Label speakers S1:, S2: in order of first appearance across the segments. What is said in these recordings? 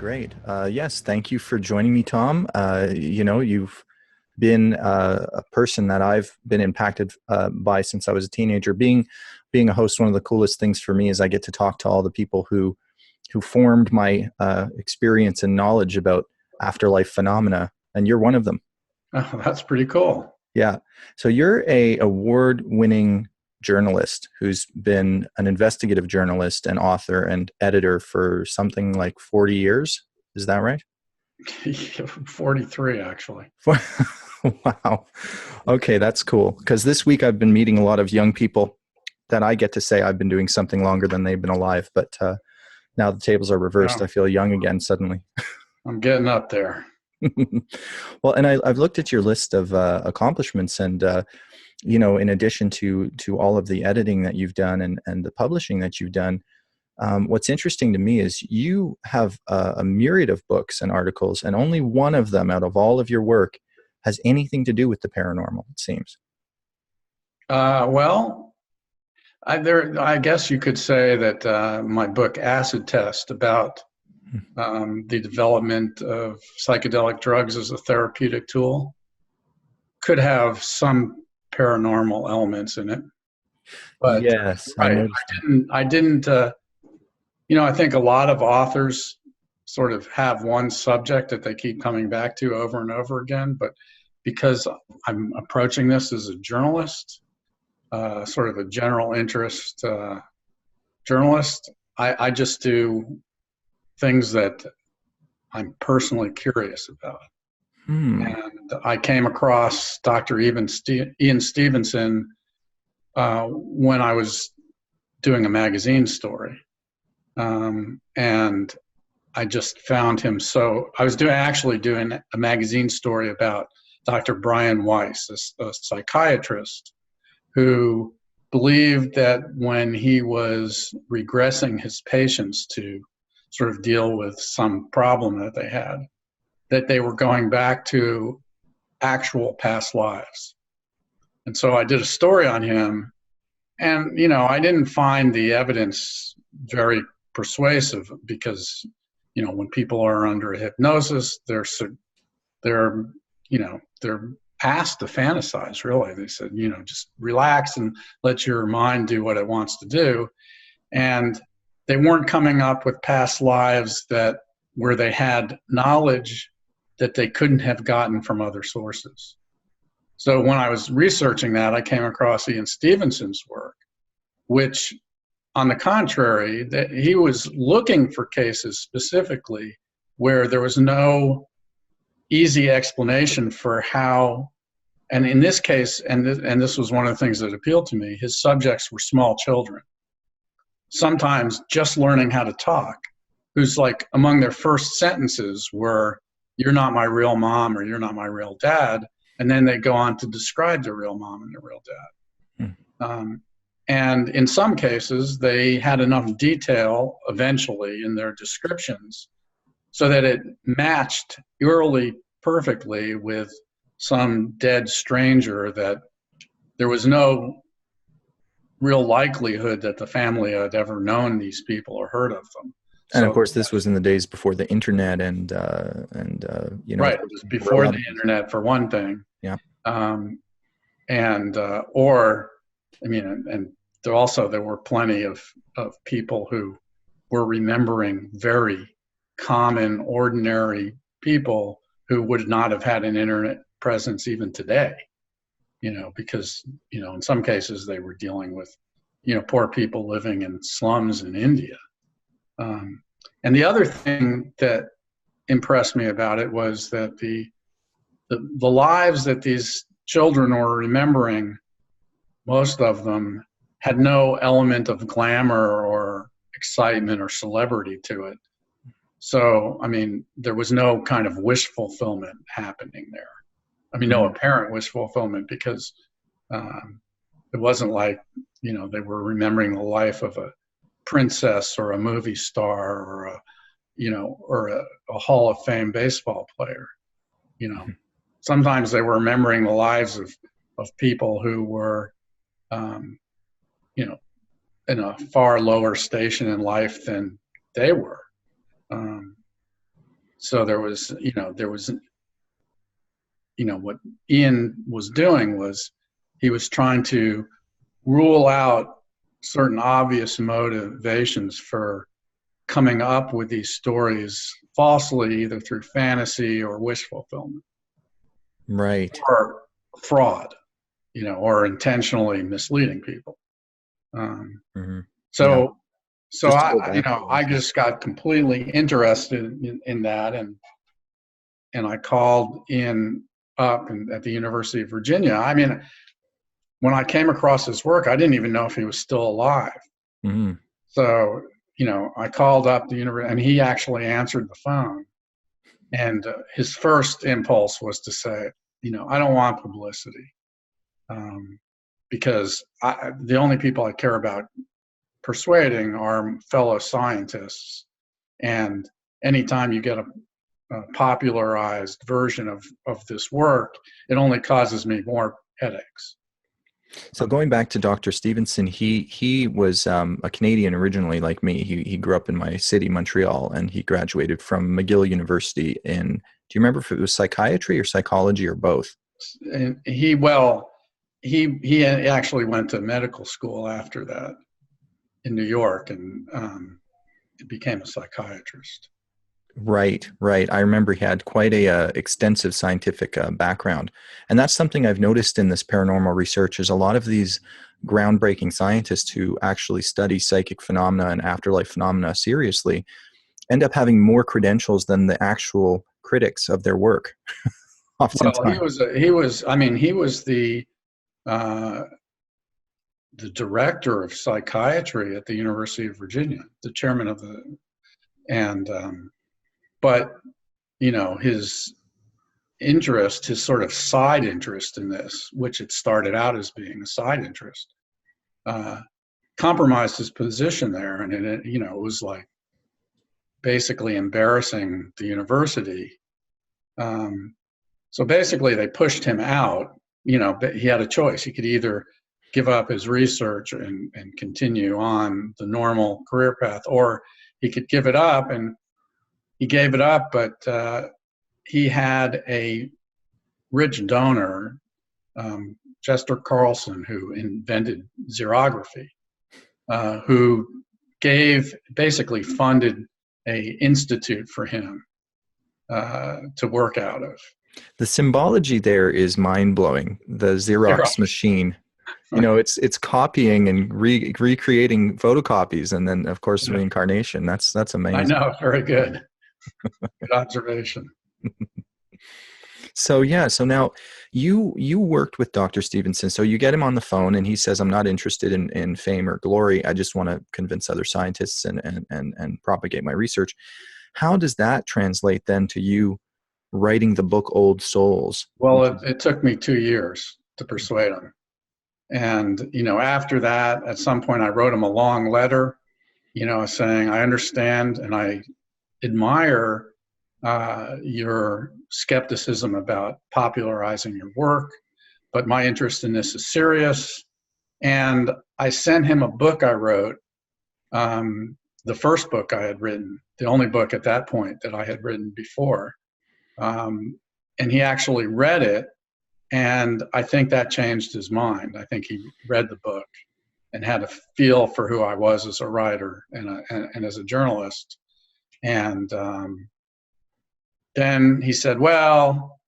S1: Great. Yes, thank you for joining me, Tom. You've been a person that I've been impacted by since I was a teenager. Being a host, one of the coolest things for me is I get to talk to all the people who formed my experience and knowledge about afterlife phenomena, and you're one of them.
S2: Oh, that's pretty cool.
S1: Yeah. So you're a award-winning journalist who's been an investigative journalist and author and editor for something like 40 years. Is that right?
S2: 43, actually.
S1: Wow. Okay, that's cool. Because this week I've been meeting a lot of young people that I get to say I've been doing something longer than they've been alive. But now the tables are reversed.
S2: Yeah,
S1: I feel young again suddenly.
S2: I'm getting up there.
S1: Well, and I've looked at your list of accomplishments, and in addition to all of the editing that you've done and the publishing that you've done, what's interesting to me is you have a myriad of books and articles, and only one of them out of all of your work has anything to do with the paranormal, it seems.
S2: Well, I guess you could say that my book Acid Test about the development of psychedelic drugs as a therapeutic tool could have some paranormal elements in it. But
S1: Yes, I
S2: right,
S1: noticed
S2: I didn't. I think a lot of authors sort of have one subject that they keep coming back to over and over again. But because I'm approaching this as a journalist, sort of a general interest journalist, I just do things that I'm personally curious about. And I came across Dr. Ian Stevenson when I was doing a magazine story. And I just found him I was actually doing a magazine story about Dr. Brian Weiss, a psychiatrist who believed that when he was regressing his patients to sort of deal with some problem that they had, that they were going back to actual past lives. And so I did a story on him, and, I didn't find the evidence very persuasive because, when people are under hypnosis, they're asked to fantasize, really. They said, just relax and let your mind do what it wants to do. And they weren't coming up with past lives where they had knowledge that they couldn't have gotten from other sources. So when I was researching that, I came across Ian Stevenson's work, which, on the contrary, that he was looking for cases specifically where there was no easy explanation for how, and in this case, and this was one of the things that appealed to me, his subjects were small children, sometimes just learning how to talk, who's like among their first sentences were, "You're not my real mom," or "You're not my real dad," and then they go on to describe their real mom and their real dad. And in some cases, they had enough detail eventually in their descriptions so that it matched eerily perfectly with some dead stranger that there was no real likelihood that the family had ever known these people or heard of them.
S1: And of course, this was in the days before the internet and
S2: right, it was before the internet, for one thing.
S1: Yeah.
S2: And there were plenty of people who were remembering very common, ordinary people who would not have had an internet presence even today, because, in some cases they were dealing with, poor people living in slums in India. And the other thing that impressed me about it was that the lives that these children were remembering, most of them had no element of glamour or excitement or celebrity to it. So, there was no kind of wish fulfillment happening there. No apparent wish fulfillment, because it wasn't like, they were remembering the life of a princess or a movie star or a Hall of Fame baseball player. Sometimes they were remembering the lives of people who were, in a far lower station in life than they were. So what Ian was doing was he was trying to rule out certain obvious motivations for coming up with these stories falsely, either through fantasy or wish fulfillment,
S1: Right.
S2: or fraud, or intentionally misleading people.
S1: Hmm. Yeah.
S2: So, so
S1: Just to go
S2: I,
S1: back to
S2: I
S1: that.
S2: just got completely interested in that, and I called in up at the University of Virginia. I mean, when I came across his work, I didn't even know if he was still alive.
S1: Hmm.
S2: So, I called up the university, and he actually answered the phone. And his first impulse was to say, I don't want publicity, because the only people I care about persuading are fellow scientists. And anytime you get a popularized version of this work, it only causes me more headaches.
S1: So going back to Dr. Stevenson, he was a Canadian originally, like me. He grew up in my city, Montreal, and he graduated from McGill University in. Do you remember if it was psychiatry or psychology or both?
S2: And he actually went to medical school after that in New York, and became a psychiatrist.
S1: Right, right. I remember he had quite a extensive scientific background, and that's something I've noticed in this paranormal research. Is a lot of these groundbreaking scientists who actually study psychic phenomena and afterlife phenomena seriously end up having more credentials than the actual critics of their work.
S2: Well,
S1: Oftentimes,
S2: he was the director of psychiatry at the University of Virginia, the chairman of and but his his sort of side interest in this, which it started out as being a side interest, uh, compromised his position there, and it was like basically embarrassing the university. So basically, they pushed him out. But he had a choice. He could either give up his research and continue on the normal career path, or he could give it up. And he gave it up, but he had a rich donor, Chester Carlson, who invented xerography, who basically funded a institute for him to work out of.
S1: the symbology there is mind blowing. The Xerox
S2: Xerox.
S1: machine. It's copying and recreating photocopies, and then of course reincarnation. That's
S2: I
S1: amazing.
S2: know, very good. Good observation.
S1: So yeah, so now you worked with Dr. Stevenson. So you get him on the phone and he says, I'm not interested in fame or glory. I just want to convince other scientists and propagate my research. How does that translate then to you writing the book Old Souls?
S2: Well, it took me 2 years to persuade him. And, after that, at some point, I wrote him a long letter, saying, I understand and I admire your skepticism about popularizing your work, but my interest in this is serious. And I sent him a book I wrote, the first book I had written, the only book at that point that I had written before. And he actually read it, and I think that changed his mind. I think he read the book and had a feel for who I was as a writer and as a journalist. And then he said, well,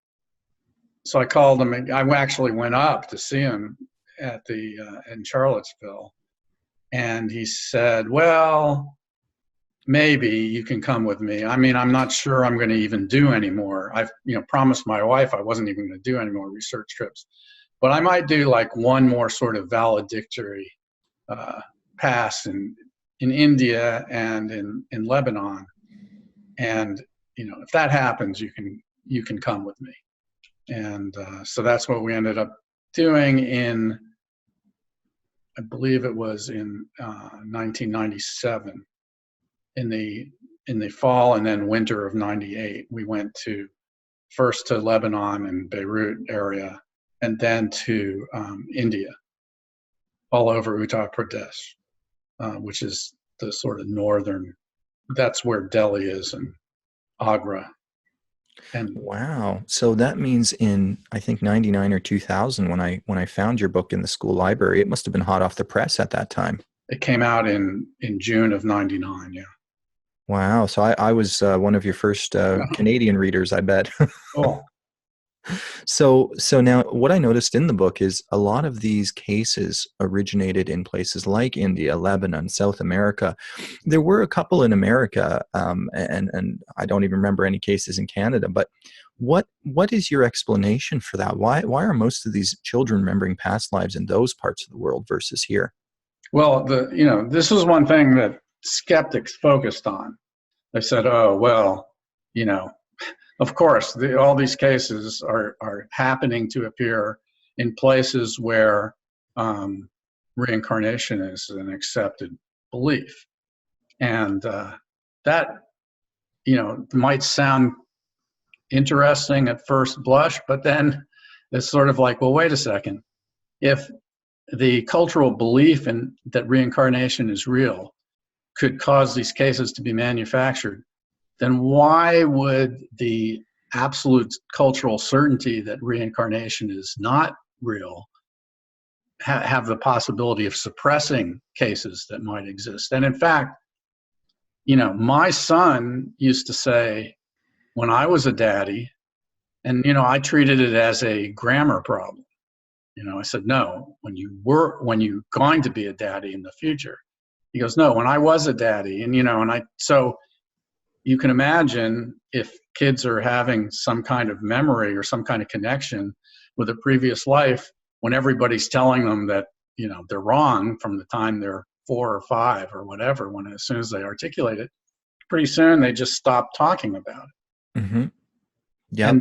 S2: so I called him, and I actually went up to see him at in Charlottesville. And he said, well, maybe you can come with me. I mean, I'm not sure I'm going to even do any more. I've, promised my wife I wasn't even going to do any more research trips, but I might do like one more sort of valedictory pass in India and in Lebanon. And, if that happens, you can come with me. And so that's what we ended up doing I believe it was in 1997. In the fall and then winter of 98, we went first to Lebanon and Beirut area, and then to India, all over Uttar Pradesh, which is the sort of northern, that's where Delhi is, and Agra And
S1: Wow. So that means in, I think, 99 or 2000, when I found your book in the school library, it must have been hot off the press at that time.
S2: it came out in June of '99. Yeah.
S1: Wow. So I was one of your first Canadian readers, I bet.
S2: Cool.
S1: So now what I noticed in the book is a lot of these cases originated in places like India, Lebanon, South America. There were a couple in America, and I don't even remember any cases in Canada. But what is your explanation for that? Why are most of these children remembering past lives in those parts of the world versus here?
S2: Well, this is one thing that skeptics focused on. They said, "Oh, well, you know, of course, all these cases are happening to appear in places where reincarnation is an accepted belief," and that might sound interesting at first blush, but then it's sort of like, well, wait a second. If the cultural belief in that reincarnation is real could cause these cases to be manufactured, then why would the absolute cultural certainty that reincarnation is not real have the possibility of suppressing cases that might exist? And in fact, my son used to say when I was a daddy, and I treated it as a grammar problem. I said, no, when you're going to be a daddy in the future. He goes, no, when I was a daddy. So you can imagine if kids are having some kind of memory or some kind of connection with a previous life, when everybody's telling them that, they're wrong from the time they're 4 or 5 or whatever, as soon as they articulate it, pretty soon they just stop talking about it.
S1: Mm-hmm. Yeah.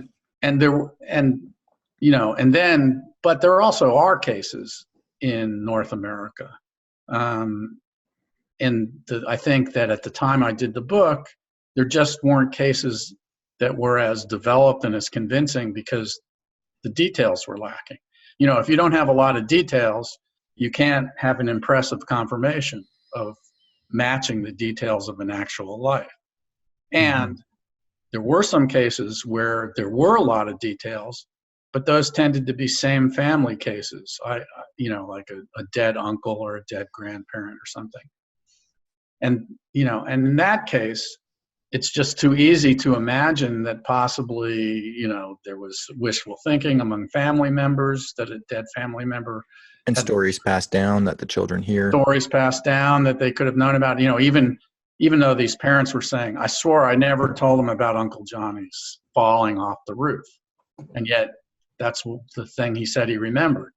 S2: But there also are cases in North America. I think that at the time I did the book, there just weren't cases that were as developed and as convincing because the details were lacking. If you don't have a lot of details, you can't have an impressive confirmation of matching the details of an actual life. And there were some cases where there were a lot of details, but those tended to be same family cases. Like a dead uncle or a dead grandparent or something. And in that case, it's just too easy to imagine that possibly, there was wishful thinking among family members, that a dead family member
S1: And stories passed down that the children hear.
S2: Stories passed down that they could have known about, even though these parents were saying, I swore I never told them about Uncle Johnny's falling off the roof. And yet that's the thing he said he remembered,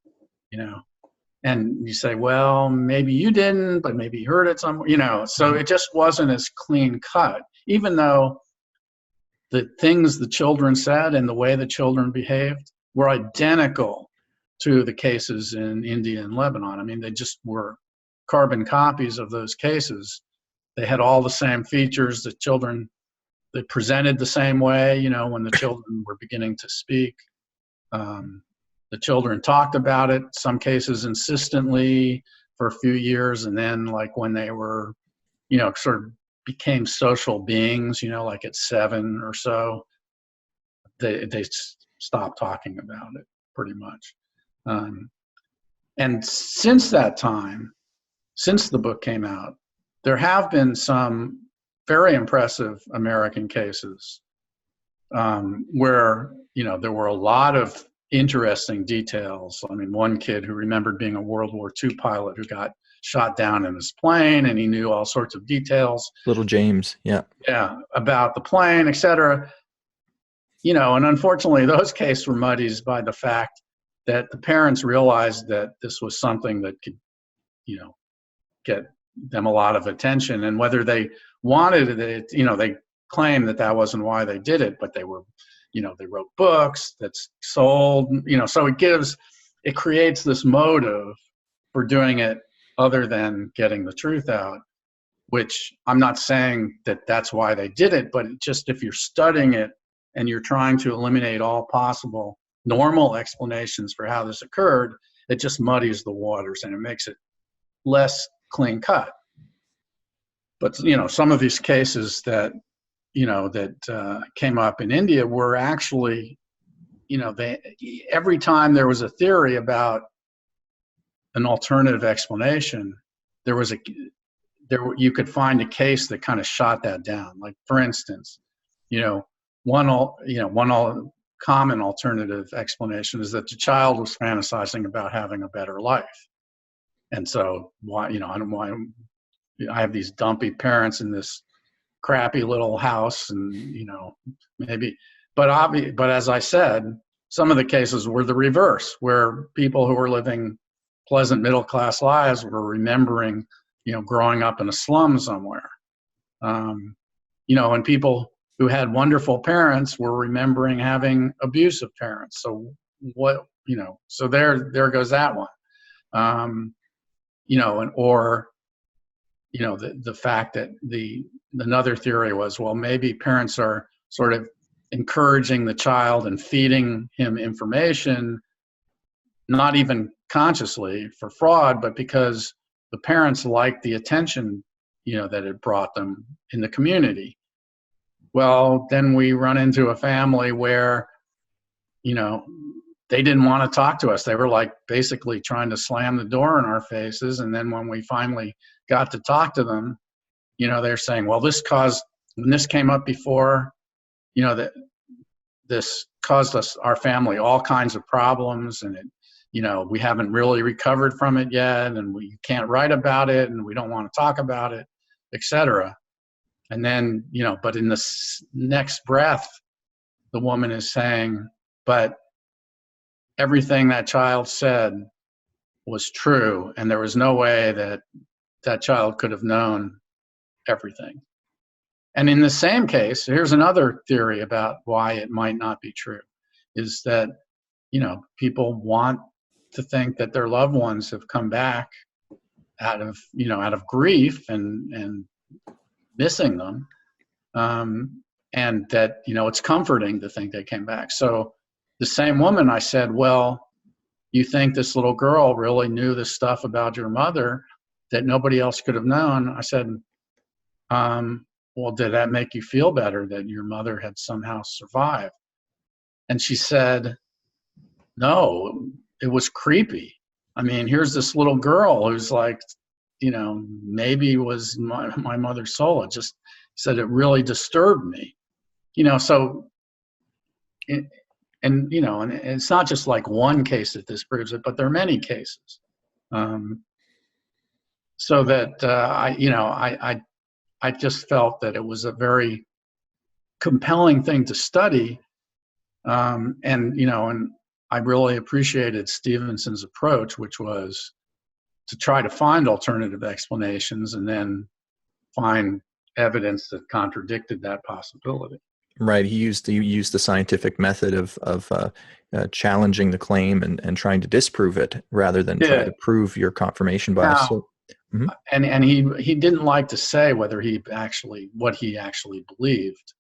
S2: And you say, well, maybe you didn't, but maybe you heard it somewhere, So it just wasn't as clean cut, even though the things the children said and the way the children behaved were identical to the cases in India and Lebanon. I mean, they just were carbon copies of those cases. They had all the same features. They presented the same way, when the children were beginning to speak. The children talked about it, some cases insistently for a few years. And then like when they were, sort of became social beings, like at 7 or so, they stopped talking about it pretty much. And since that time, since the book came out, there have been some very impressive American cases where, there were a lot of interesting details. I mean, one kid who remembered being a World War II pilot who got shot down in his plane, and he knew all sorts of details.
S1: Little James, yeah.
S2: Yeah, about the plane, et cetera. And unfortunately, those cases were muddied by the fact that the parents realized that this was something that could, get them a lot of attention. And whether they wanted it, they claimed that wasn't why they did it, but they were, they wrote books that's sold, so it creates this motive for doing it other than getting the truth out, which I'm not saying that that's why they did it, but just if you're studying it and you're trying to eliminate all possible normal explanations for how this occurred, it just muddies the waters and it makes it less clean cut. But some of these cases that that came up in India were actually, every time there was a theory about an alternative explanation, you could find a case that kind of shot that down. Like, for instance, one common alternative explanation is that the child was fantasizing about having a better life. And so I have these dumpy parents in this crappy little house, and but as I said, some of the cases were the reverse, where people who were living pleasant middle class lives were remembering, growing up in a slum somewhere, and people who had wonderful parents were remembering having abusive parents. So so there goes that one. The fact that another theory was, well, maybe parents are sort of encouraging the child and feeding him information, not even consciously for fraud, but because the parents liked the attention, that it brought them in the community. Well, then we run into a family where, they didn't want to talk to us. They were like basically trying to slam the door in our faces. And then when we finally got to talk to them, they're saying, well, when this came up before, that this caused our family all kinds of problems, and we haven't really recovered from it yet, and we can't write about it, and we don't want to talk about it, etc. And then, but in the next breath, the woman is saying, but everything that child said was true, and there was no way that child could have known everything. And in the same case, here's another theory about why it might not be true, is that, people want to think that their loved ones have come back out of grief and missing them. And that, it's comforting to think they came back. So the same woman, I said, well, you think this little girl really knew this stuff about your mother that nobody else could have known? I said, well, did that make you feel better that your mother had somehow survived? And she said, no, it was creepy. I mean, here's this little girl who's like, maybe was my mother's soul. It just said it really disturbed me. So, and it's not just like one case that this proves it, but there are many cases. So that, I just felt that it was a very compelling thing to study. And I really appreciated Stevenson's approach, which was to try to find alternative explanations and then find evidence that contradicted that possibility.
S1: Right. He used the scientific method of challenging the claim and trying to disprove it rather than try to prove your confirmation bias.
S2: Now,
S1: so,
S2: and he didn't like to say whether what he actually believed,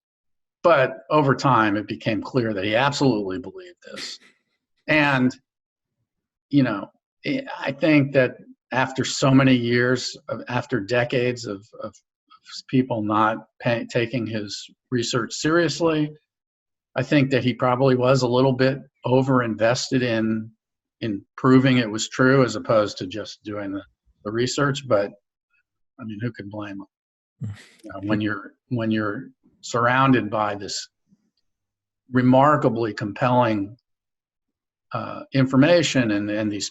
S2: but over time it became clear that he absolutely believed this. And I think that after so many years, after decades of people not taking his research seriously, I think that he probably was a little bit over-invested in proving it was true as opposed to just doing the research. But I mean, who could blame him? When you're surrounded by this remarkably compelling information and these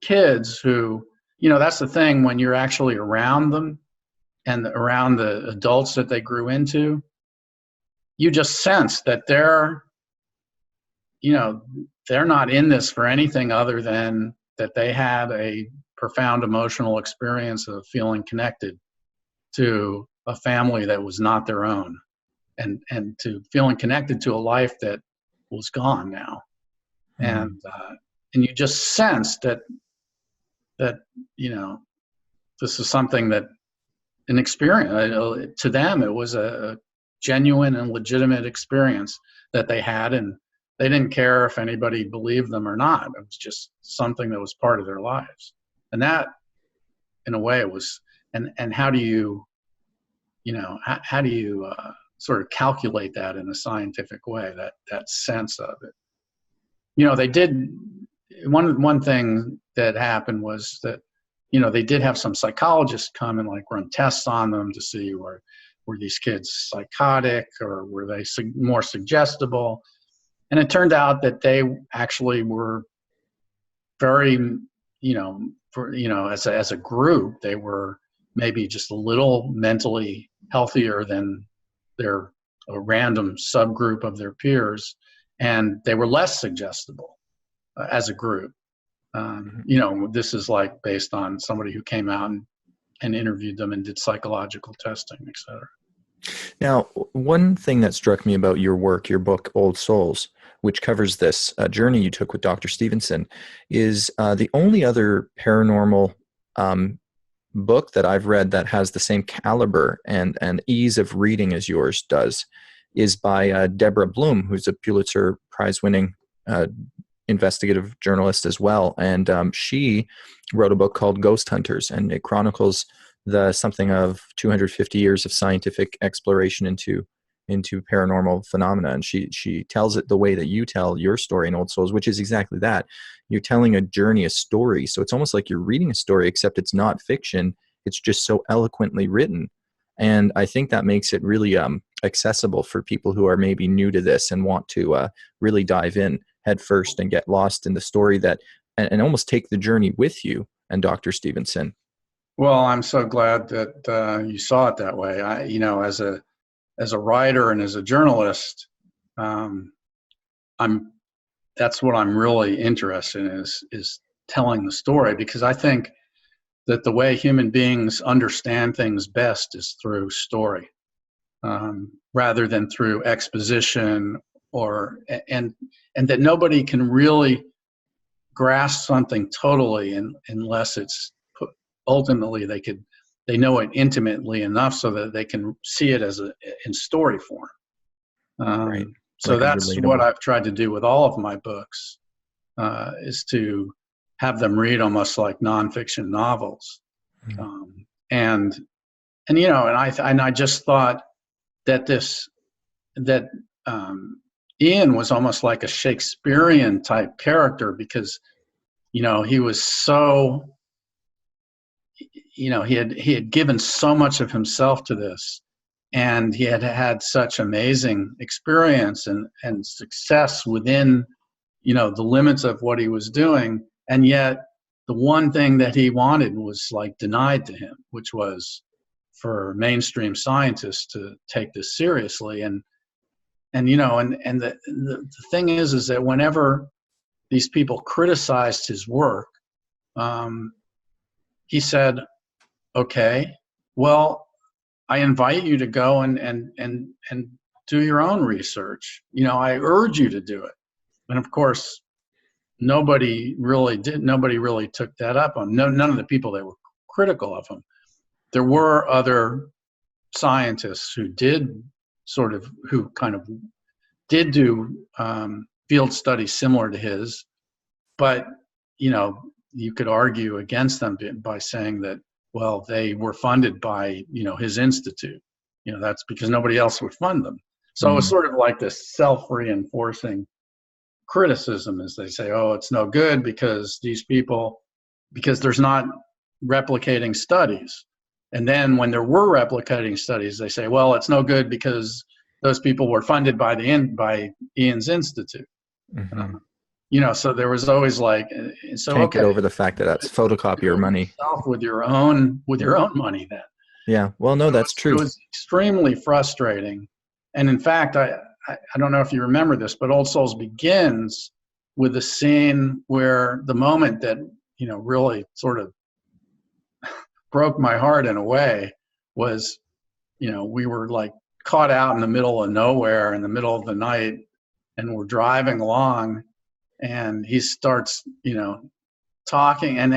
S2: kids who, that's the thing, when you're actually around them and around the adults that they grew into, you just sense that they're not in this for anything other than that they had a profound emotional experience of feeling connected to a family that was not their own, and to feeling connected to a life that was gone now. And you just sense that this is something that an experience to them. It was a genuine and legitimate experience that they had, and they didn't care if anybody believed them or not. It was just something that was part of their lives. And that, in a way, it was. And how do you how do you sort of calculate that in a scientific way, that sense of it? They did, one thing that happened was that, they did have some psychologists come and like run tests on them to see were these kids psychotic or were they more suggestible. And it turned out that they actually were very, as a group, they were maybe just a little mentally healthier than a random subgroup of their peers, and they were less suggestible as a group. This is like based on somebody who came out and interviewed them and did psychological testing, et cetera.
S1: Now, one thing that struck me about your work, your book, Old Souls, which covers this journey you took with Dr. Stevenson, is the only other paranormal book that I've read that has the same caliber and ease of reading as yours does is by Deborah Bloom, who's a Pulitzer Prize-winning investigative journalist as well. And she wrote a book called Ghost Hunters, and it chronicles something of 250 years of scientific exploration into paranormal phenomena. And she tells it the way that you tell your story in Old Souls, which is exactly that. You're telling a journey, a story. So it's almost like you're reading a story, except it's not fiction. It's just so eloquently written. And I think that makes it really accessible for people who are maybe new to this and want to really dive in head first and get lost in the story and almost take the journey with you and Dr. Stevenson.
S2: Well, I'm so glad that you saw it that way. As a writer and as a journalist, that's what I'm really interested in is telling the story, because I think that the way human beings understand things best is through story, rather than through exposition and that nobody can really grasp something totally unless it's ultimately they know it intimately enough so that they can see it in story form.
S1: Right.
S2: So
S1: like
S2: that's what I've tried to do with all of my books, is to have them read almost like nonfiction novels.
S1: Mm-hmm.
S2: And I just thought that Ian was almost like a Shakespearean type character, because he was so, he had given so much of himself to this, and he had had such amazing experience and success within the limits of what he was doing, and yet the one thing that he wanted was like denied to him, which was for mainstream scientists to take this seriously. And the thing is that whenever these people criticized his work, he said, okay, well, I invite you to go and do your own research. I urge you to do it. And of course, nobody really took that up on. None of the people that were critical of him. There were other scientists who kind of did do field studies similar to his, but you could argue against them by saying that, well, they were funded by his institute. That's because nobody else would fund them. So it's sort of like this self-reinforcing criticism, as they say, oh, it's no good because there's not replicating studies. And then when there were replicating studies, they say, well, it's no good because those people were funded by Ian's institute.
S1: Mm-hmm.
S2: So there was always like,
S1: can't get over the fact that that's photocopier money.
S2: With your own money then.
S1: Yeah, well, no, that's true.
S2: It was extremely frustrating. And in fact, I don't know if you remember this, but Old Souls begins with a scene where the moment that, really sort of broke my heart in a way was, we were like caught out in the middle of nowhere in the middle of the night, and we're driving along, and he starts, talking, and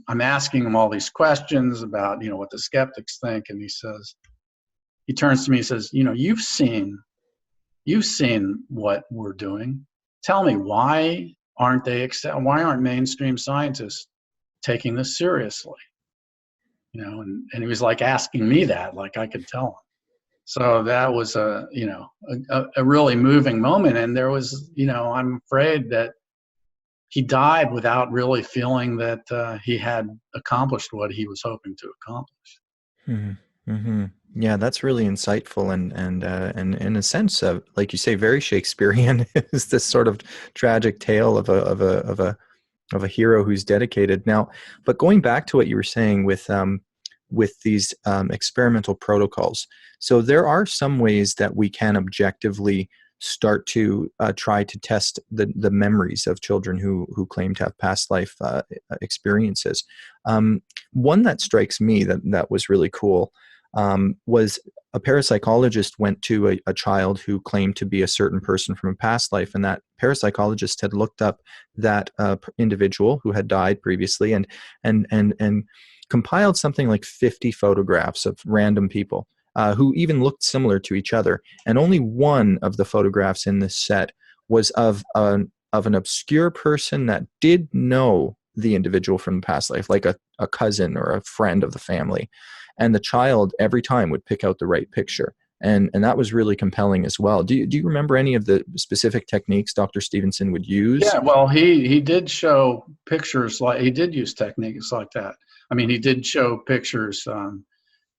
S2: I'm asking him all these questions about, what the skeptics think, and he turns to me and says, you've seen what we're doing. Tell me, why aren't mainstream scientists taking this seriously? and he was like asking me that, like I could tell him. So that was a really moving moment. And there was, I'm afraid that he died without really feeling that he had accomplished what he was hoping to accomplish.
S1: Mm-hmm. Mm-hmm. Yeah, that's really insightful, and in a sense, like you say, very Shakespearean. Is this sort of tragic tale of a hero who's dedicated. Now, but going back to what you were saying with these experimental protocols, so there are some ways that we can objectively start to try to test the memories of children who claim to have past life experiences. One that strikes me that was really cool was a parapsychologist went to a child who claimed to be a certain person from a past life, and that parapsychologist had looked up that individual who had died previously and compiled something like 50 photographs of random people who even looked similar to each other, and only one of the photographs in this set was of an obscure person that did know the individual from the past life, like a cousin or a friend of the family. And the child every time would pick out the right picture. And that was really compelling as well. Do you remember any of the specific techniques Dr. Stevenson would use?
S2: Yeah, well, he did show pictures, like he did use techniques like that. I mean, he did show pictures.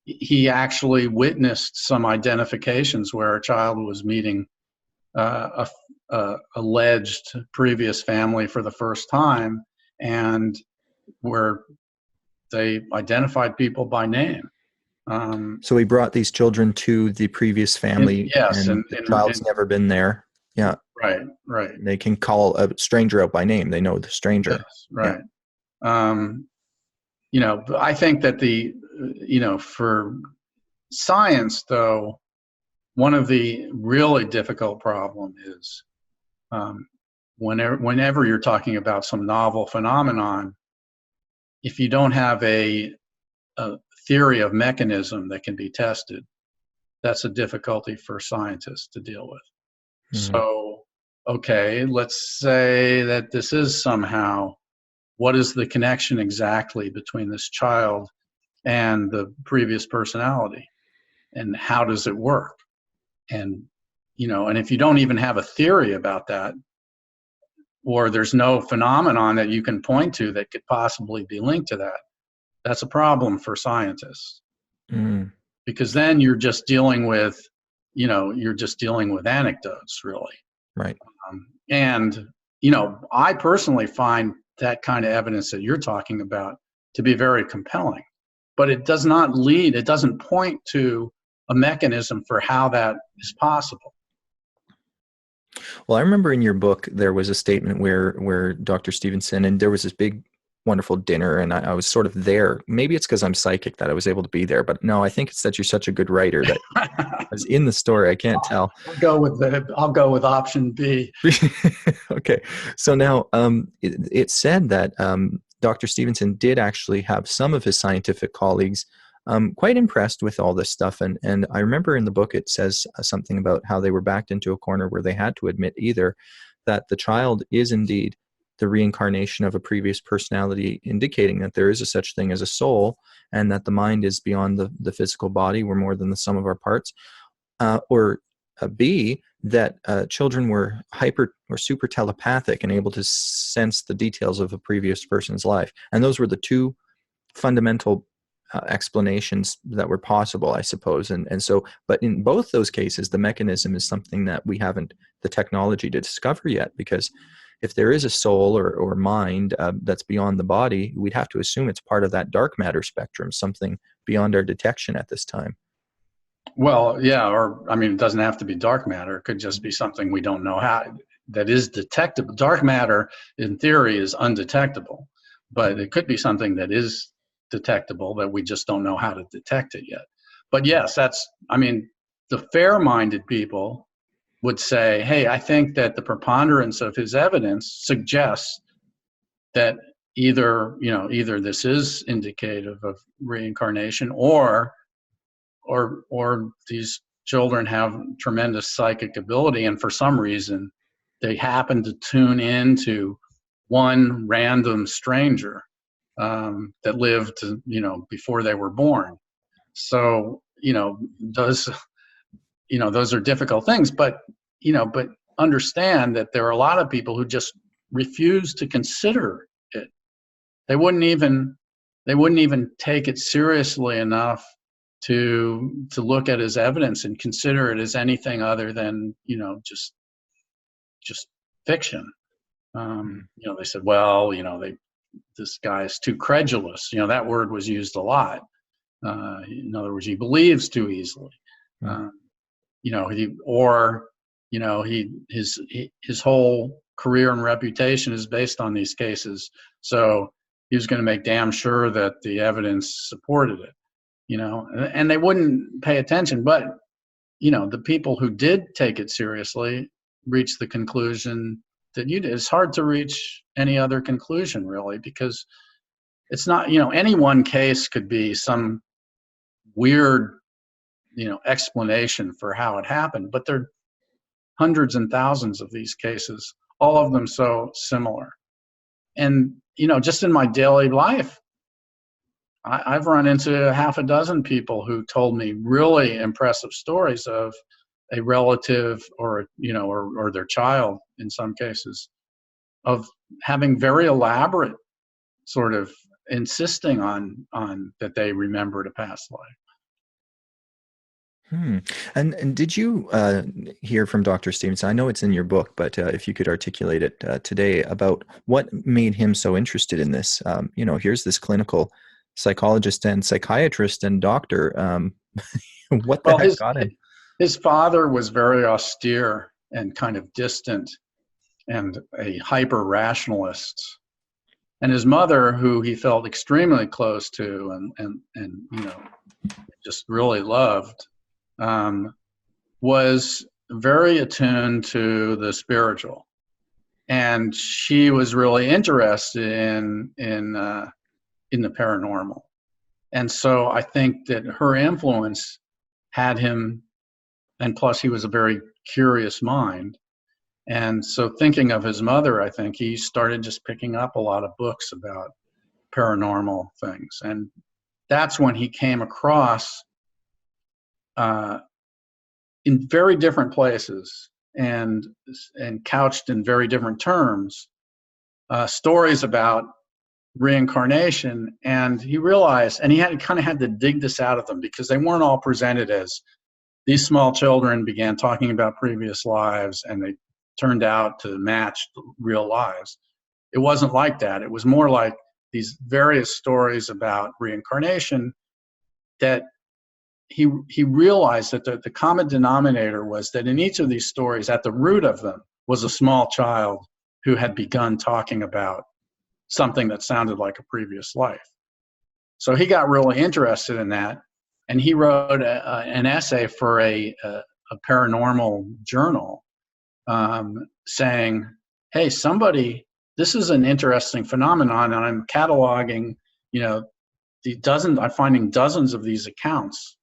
S2: He actually witnessed some identifications where a child was meeting a alleged previous family for the first time, and where they identified people by name.
S1: So he brought these children to the previous family,
S2: yes,
S1: and the child's never been there. Yeah,
S2: right.
S1: They can call a stranger out by name. They know the stranger.
S2: Yes, right. Yeah. I think that for science, though, one of the really difficult problem is whenever you're talking about some novel phenomenon, if you don't have a theory of mechanism that can be tested, that's a difficulty for scientists to deal with. Mm-hmm. So, okay, let's say that this is somehow, what is the connection exactly between this child and the previous personality, and how does it work? And and if you don't even have a theory about that, or there's no phenomenon that you can point to that could possibly be linked to that, that's a problem for scientists. Mm. Because then you're just dealing with anecdotes, really.
S1: Right.
S2: And I personally find that kind of evidence that you're talking about to be very compelling, but it doesn't point to a mechanism for how that is possible.
S1: Well, I remember in your book, there was a statement where Dr. Stevenson, and there was this big, wonderful dinner, and I was sort of there. Maybe it's because I'm psychic that I was able to be there, but no, I think it's that you're such a good writer that I was in the story. I can't tell.
S2: I'll go with option B.
S1: Okay. So now it said that Dr. Stevenson did actually have some of his scientific colleagues quite impressed with all this stuff. And I remember in the book it says something about how they were backed into a corner where they had to admit either that the child is indeed the reincarnation of a previous personality, indicating that there is a such thing as a soul, and that the mind is beyond the physical body. We're more than the sum of our parts. Or B, that children were hyper or super telepathic and able to sense the details of a previous person's life. And those were the two fundamental explanations that were possible, I suppose. And so, but in both those cases, the mechanism is something that we haven't the technology to discover yet, because if there is a soul or mind that's beyond the body, we'd have to assume it's part of that dark matter spectrum, something beyond our detection at this time.
S2: Well, yeah, it doesn't have to be dark matter. It could just be something we don't know how, that is detectable. Dark matter, in theory, is undetectable, but it could be something that is detectable that we just don't know how to detect it yet. But yes, the fair-minded people would say, hey, I think that the preponderance of his evidence suggests that either this is indicative of reincarnation, or these children have tremendous psychic ability, and for some reason they happen to tune into one random stranger that lived, before they were born. So, those are difficult things, but understand that there are a lot of people who just refuse to consider it. They wouldn't even take it seriously enough to look at as evidence and consider it as anything other than, just fiction. They said, well, this guy is too credulous. That word was used a lot. In other words, he believes too easily. His whole career and reputation is based on these cases. So he was going to make damn sure that the evidence supported it, and they wouldn't pay attention. But, the people who did take it seriously reached the conclusion that you did. It's hard to reach any other conclusion, really, because it's not, any one case could be some weird, explanation for how it happened, but there are hundreds and thousands of these cases, all of them so similar. And, just in my daily life, I've run into half a dozen people who told me really impressive stories of a relative or their child, in some cases, of having very elaborate sort of insisting on that they remembered a past life.
S1: And did you hear from Dr. Stevenson? I know it's in your book, but if you could articulate it today about what made him so interested in this. Here's this clinical psychologist and psychiatrist and doctor. What the heck got him?
S2: His father was very austere and kind of distant and a hyper-rationalist. And his mother, who he felt extremely close to and just really loved, was very attuned to the spiritual, and she was really interested in the paranormal. And so I think that her influence had him, and plus he was a very curious mind. And so thinking of his mother, I think he started just picking up a lot of books about paranormal things. And that's when he came across, in very different places and couched in very different terms, stories about reincarnation. And he realized, and he had to dig this out of them, because they weren't all presented as these small children began talking about previous lives and they turned out to match real lives. It wasn't like that. It was more like these various stories about reincarnation that he realized that the common denominator was that in each of these stories, at the root of them, was a small child who had begun talking about something that sounded like a previous life. So he got really interested in that, and he wrote an essay for a paranormal journal, saying, hey, this is an interesting phenomenon, and I'm cataloging, I'm finding dozens of these accounts.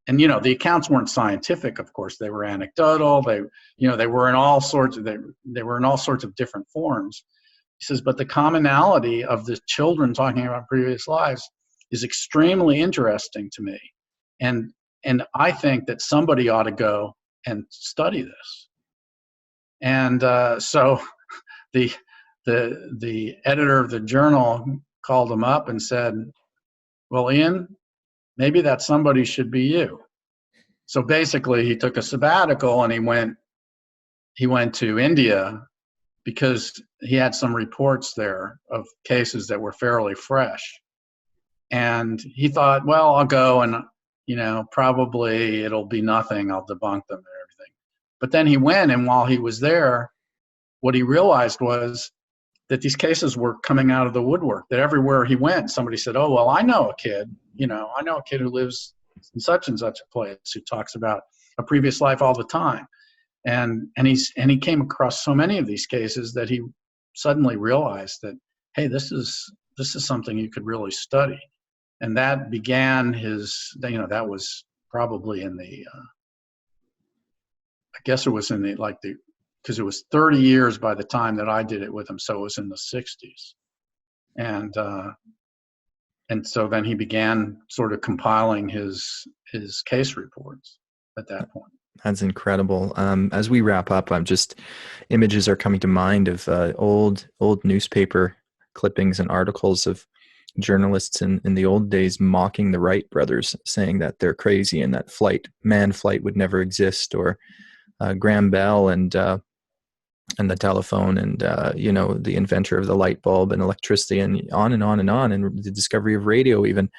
S2: And, the accounts weren't scientific, of course. They were anecdotal. They were in all sorts of different forms. He says, but the commonality of the children talking about previous lives is extremely interesting to me. And I think that somebody ought to go and study this. And so the editor of the journal called him up and said, well, Ian, maybe that somebody should be you. So basically he took a sabbatical and he went to India, because he had some reports there of cases that were fairly fresh. And he thought, well, I'll go and, probably it'll be nothing. I'll debunk them and everything. But then he went, and while he was there, what he realized was that these cases were coming out of the woodwork, that everywhere he went, somebody said, oh, well, I know a kid who lives in such and such a place who talks about a previous life all the time. And he came across so many of these cases that he suddenly realized that, hey, this is something you could really study. And that began that was probably in the, I guess it was in because it was 30 years by the time that I did it with him. So it was in the 60s. And so then he began sort of compiling his case reports at that point.
S1: That's incredible. As we wrap up, images are coming to mind of old newspaper clippings and articles of journalists in the old days mocking the Wright brothers, saying that they're crazy and that manned flight would never exist, or Graham Bell and the telephone, and the inventor of the light bulb and electricity, and on and on and on, and the discovery of radio even.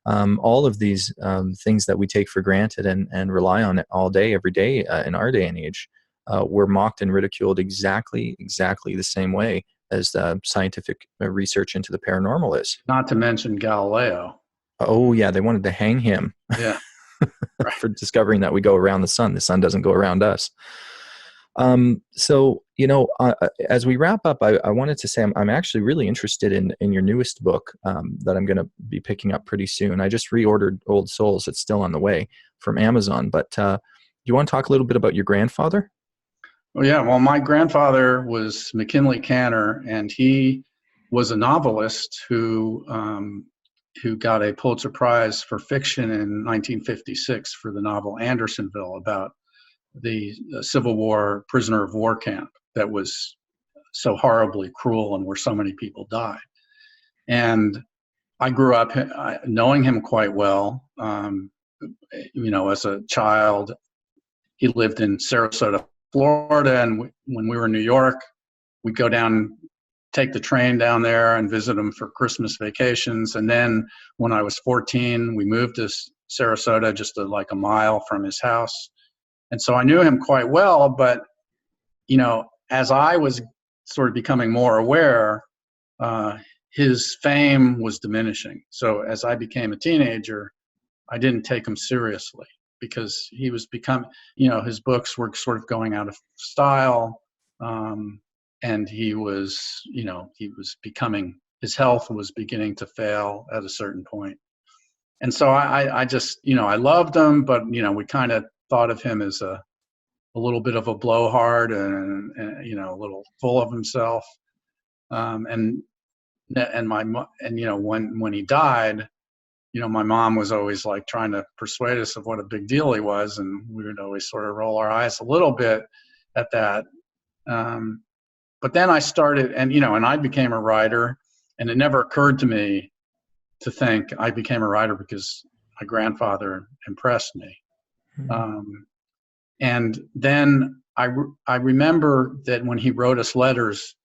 S1: All of these things that we take for granted and rely on it all day, every day in our day and age, were mocked and ridiculed exactly the same way as scientific research into the paranormal is.
S2: Not to mention Galileo.
S1: Oh, yeah, they wanted to hang him
S2: Yeah. Right.
S1: for discovering that we go around the sun. The sun doesn't go around us. So, as we wrap up, I wanted to say I'm actually really interested in your newest book that I'm going to be picking up pretty soon. I just reordered Old Souls. It's still on the way from Amazon. But you want to talk a little bit about your grandfather?
S2: Oh, yeah. Well, my grandfather was McKinley Cantor, and he was a novelist who got a Pulitzer Prize for fiction in 1956 for the novel Andersonville, about the Civil War prisoner of war camp that was so horribly cruel and where so many people died. And I grew up knowing him quite well. As a child, he lived in Sarasota, Florida, and when we were in New York, we'd go down, take the train down there and visit him for Christmas vacations. And then when I was 14, we moved to Sarasota, just like a mile from his house. And so I knew him quite well, but, as I was sort of becoming more aware, his fame was diminishing. So as I became a teenager, I didn't take him seriously because he was his books were sort of going out of style. And he was becoming, his health was beginning to fail at a certain point. And so I just, I loved him, but, we kind of thought of him as a little bit of a blowhard and a little full of himself. When he died, my mom was always like trying to persuade us of what a big deal he was. And we would always sort of roll our eyes a little bit at that. But then I started, and I became a writer, and it never occurred to me to think I became a writer because my grandfather impressed me. And then I remember that when he wrote us letters,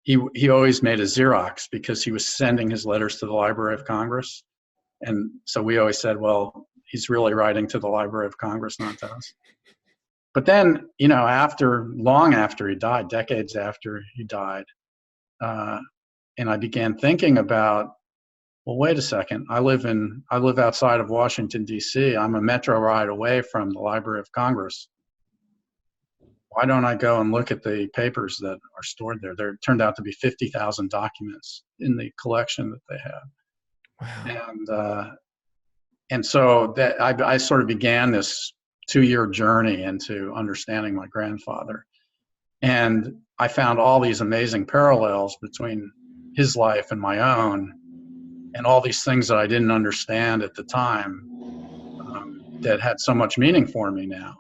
S2: he always made a Xerox because he was sending his letters to the Library of Congress. And so we always said, well, he's really writing to the Library of Congress, not to us. But then, long after he died, decades after he died, and I began thinking about, well, wait a second. I live outside of Washington, D.C. I'm a metro ride away from the Library of Congress. Why don't I go and look at the papers that are stored there? There turned out to be 50,000 documents in the collection that they had. Wow. And so that I sort of began this 2-year journey into understanding my grandfather. And I found all these amazing parallels between his life and my own, and all these things that I didn't understand at the time that had so much meaning for me now.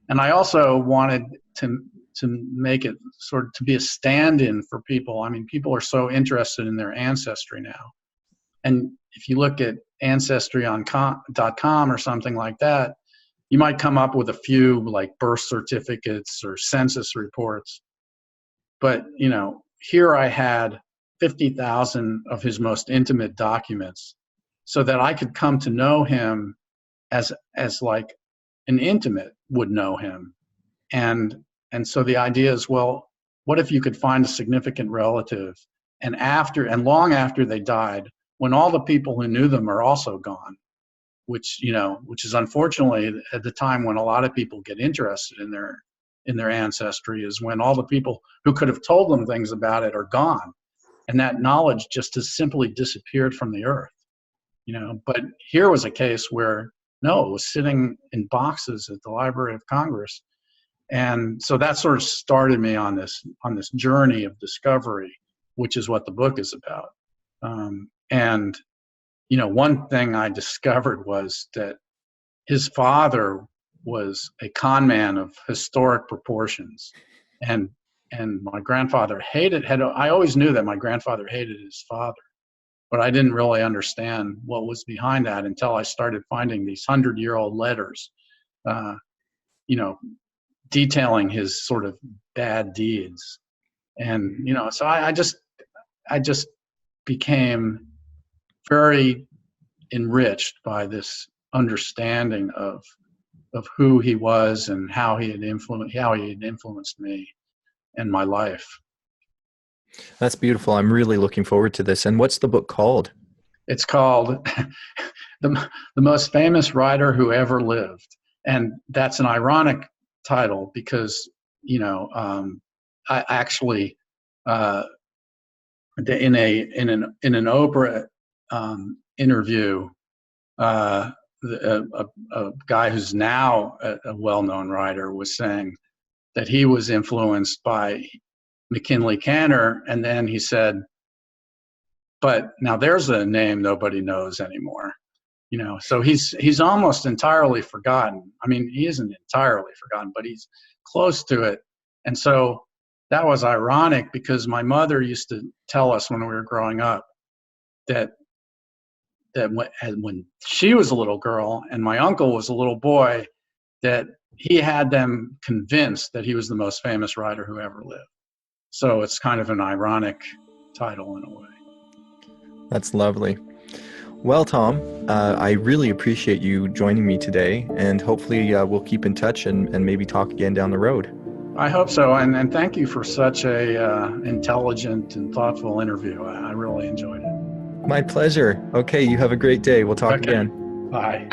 S2: And I also wanted to make it sort of to be a stand-in for people. I mean, people are so interested in their ancestry now. And if you look at ancestry.com or something like that, you might come up with a few like birth certificates or census reports. But, here I had 50,000 of his most intimate documents so that I could come to know him as like an intimate would know him. And so the idea is, well, what if you could find a significant relative and long after they died, when all the people who knew them are also gone, which is unfortunately at the time when a lot of people get interested in their ancestry, is when all the people who could have told them things about it are gone. And that knowledge just has simply disappeared from the earth, But here was a case where, no, it was sitting in boxes at the Library of Congress. And so that sort of started me on this journey of discovery. which is what the book is about. And, you know, one thing I discovered was that his father was a con man of historic proportions. And my grandfather I always knew that my grandfather hated his father, but I didn't really understand what was behind that until I started finding these 100-year-old letters, you know, detailing his sort of bad deeds. And, you know, so I just became very enriched by this understanding of who he was and how he had influenced me and my life.
S1: That's beautiful. I'm really looking forward to this. And what's the book called?
S2: It's called the Most Famous Writer Who Ever Lived. And that's an ironic title because, you know, I actually, in an Oprah interview, a guy who's now a well-known writer was saying that he was influenced by McKinley Kanner, and then he said, but now there's a name nobody knows anymore. You know, so he's almost entirely forgotten. I mean, he isn't entirely forgotten, but he's close to it. And so that was ironic because my mother used to tell us when we were growing up that when she was a little girl and my uncle was a little boy, that he had them convinced that he was the most famous writer who ever lived. So it's kind of an ironic title in a way.
S1: That's lovely. Well, Tom, I really appreciate you joining me today, and hopefully we'll keep in touch and maybe talk again down the road.
S2: I hope so, and thank you for such a intelligent and thoughtful interview. I really enjoyed it.
S1: My pleasure. Okay, you have a great day. We'll talk again.
S2: Bye.